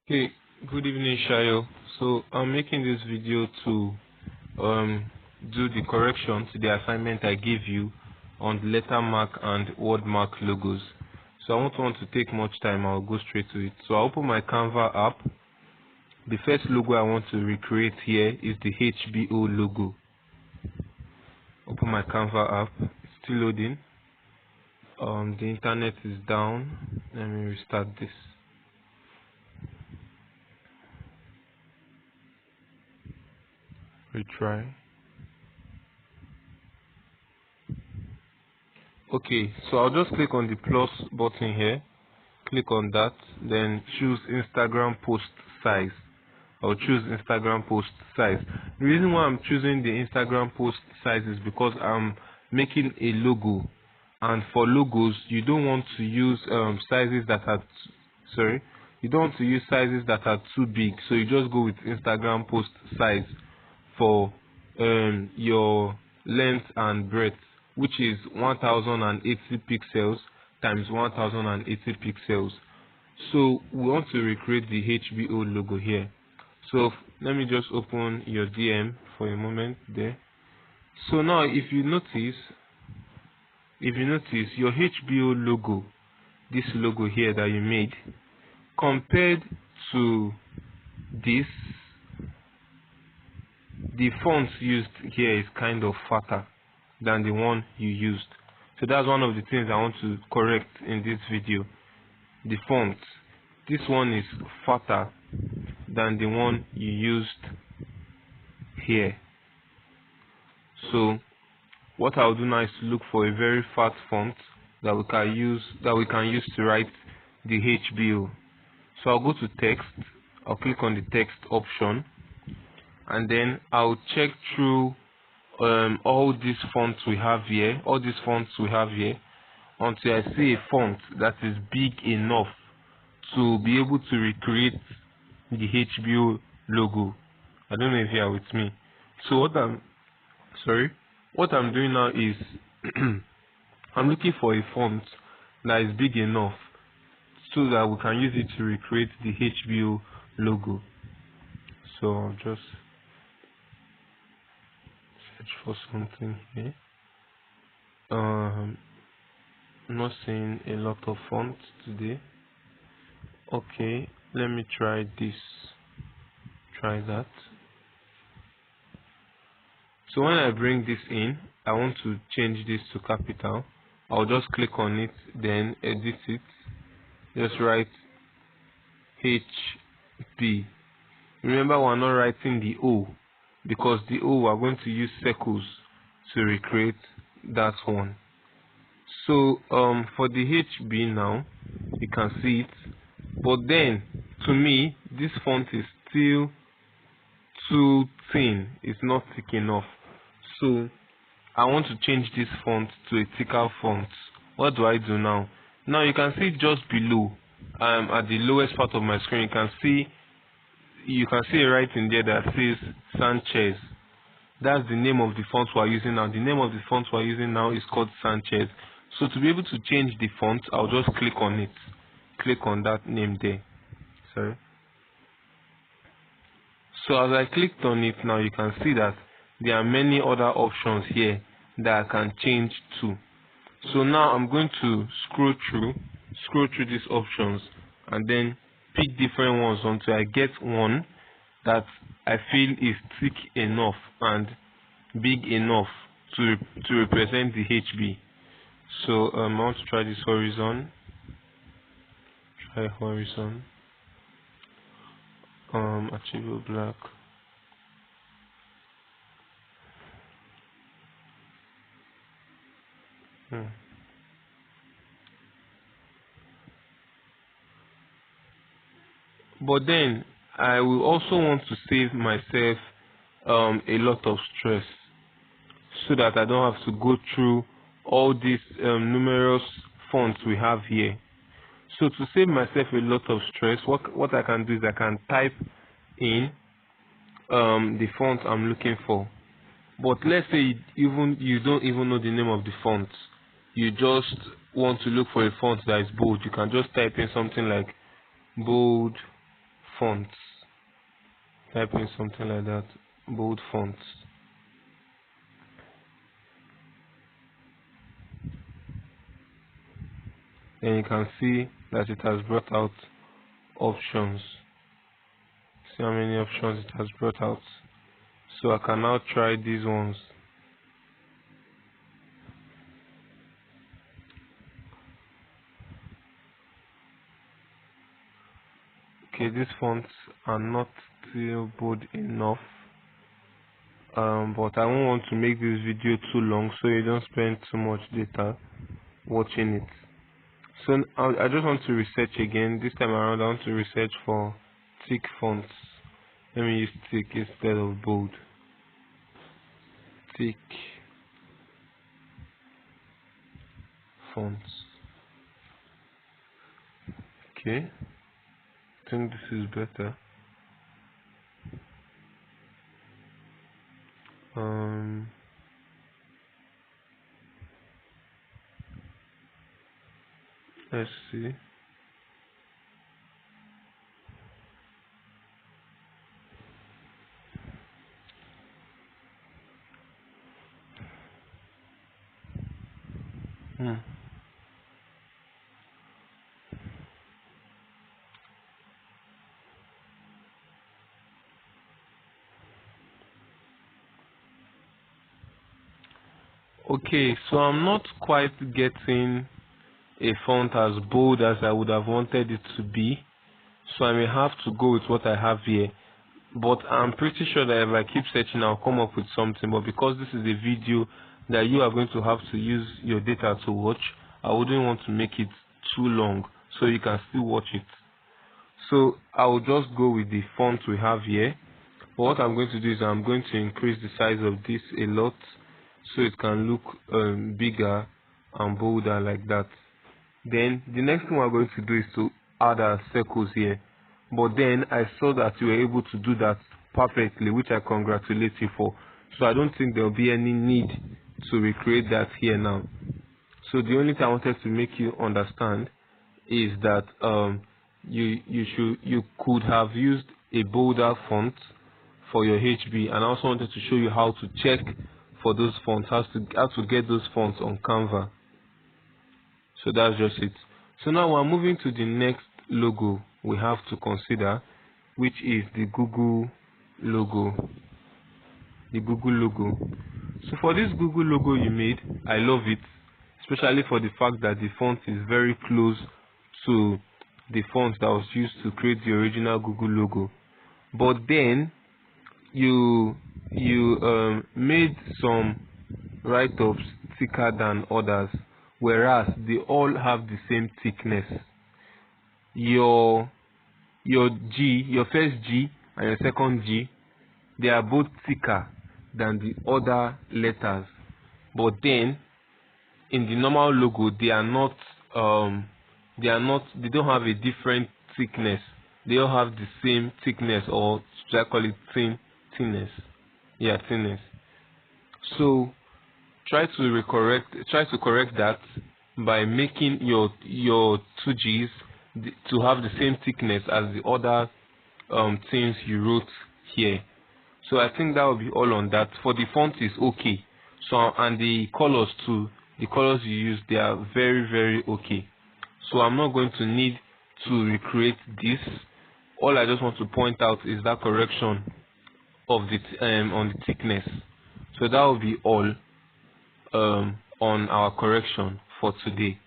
Okay, good evening, Shayo. So I'm making this video to um do the correction to the assignment I gave you on the letter mark and word mark logos. So I won't want to take much time. I'll go straight to it. So I'll open my Canva app. The first logo I want to recreate here is the HBO logo. Open my Canva app. It's still loading. The internet is down. Let me restart this. Retry. Okay, so I'll just click on the plus button here. Click on that, then choose Instagram post size. I'll choose Instagram post size. The reason why I'm choosing the Instagram post size is because I'm making a logo, and for logos you don't want to use sizes that are sorry, you don't want to use sizes that are too big, so you just go with Instagram post size for your length and breadth, which is 1080 pixels times 1080 pixels. So we want to recreate the HBO logo here. So let me just open your DM for a moment there. So now if you notice your HBO logo, this logo here that you made, compared to this, the font used here is kind of fatter than the one you used. So that's one of the things I want to correct in this video. The font, this one is fatter than the one you used here. So what I'll do now is to look for a very fat font that we can use to write the HBO. So I'll go to text, I'll click on the text option, and then I'll check through all these fonts we have here, until I see a font that is big enough to be able to recreate the HBO logo. I don't know if you are with me. So what I'm doing now is I'm looking for a font that is big enough so that we can use it to recreate the HBO logo. So I'll just search for something here. I'm not seeing a lot of fonts today. Okay, let me try this. Try that. So when I bring this in, I want to change this to capital. I'll just click on it, then edit it. Just write HB. Remember, we're not writing the O, because the O we're going to use circles to recreate that one. So for the HB now, you can see it, but then to me this font is still too thin. It's not thick enough. So I want to change this font to a thicker font. What do I do now? Now you can see just below, at the lowest part of my screen, you can see a writing there that says Sanchez. That's the name of the font we're using now. The name of the font we're using now is called Sanchez. So to be able to change the font, I'll just click on it. Click on that name there. Sorry. So as I clicked on it now, you can see that there are many other options here that I can change to. So now I'm going to scroll through these options and then pick different ones until I get one that I feel is thick enough and big enough to represent the HB. So I want to try this horizon. Try horizon. Achievable black. But then I will also want to save myself a lot of stress, so that I don't have to go through all these numerous fonts we have here. So to save myself a lot of stress, what I can do is I can type in the font I'm looking for. But let's say you don't even know the name of the font. You just want to look for a font that is bold. You can just type in something like bold fonts. Type in something like that, bold fonts. Then you can see that it has brought out options. See how many options it has brought out. So I can now try these ones. Okay, these fonts are not still bold enough. But I won't want to make this video too long, so you don't spend too much data watching it. So I just want to research again. This time around I want to research for thick fonts. Let me use thick instead of bold. Thick fonts. Okay, I think this is better. Let's see. Okay, so I'm not quite getting a font as bold as I would have wanted it to be, so I may have to go with what I have here. But I'm pretty sure that if I keep searching I'll come up with something. But because this is a video that you are going to have to use your data to watch, I wouldn't want to make it too long so you can still watch it. So I will just go with the font we have here. But what I'm going to do is I'm going to increase the size of this a lot so it can look bigger and bolder like that. Then the next thing we're going to do is to add our circles here. But then I saw that you were able to do that perfectly, which I congratulate you for. So I don't think there will be any need to recreate that here now. So the only thing I wanted to make you understand is that you could have used a bolder font for your HB, and I also wanted to show you how to check for those fonts, how to get those fonts on Canva. So that's just it. So now we're moving to the next logo we have to consider, which is the Google logo. The Google logo. So for this Google logo you made, I love it, especially for the fact that the font is very close to the font that was used to create the original Google logo. But then you made some write-ups thicker than others, whereas they all have the same thickness. Your G, your first G and your second G, they are both thicker than the other letters, but then in the normal logo they don't have a different thickness. They all have the same thickness, or should I call it thinness? Yeah, thinness. So try to correct that by making your two G's to have the same thickness as the other things you wrote here. So I think that will be all on that. For the font is okay. So, and the colors too, the colors you use, they are very, very okay. So I'm not going to need to recreate this. All I just want to point out is that correction of the on the thickness. So that will be all on our correction for today.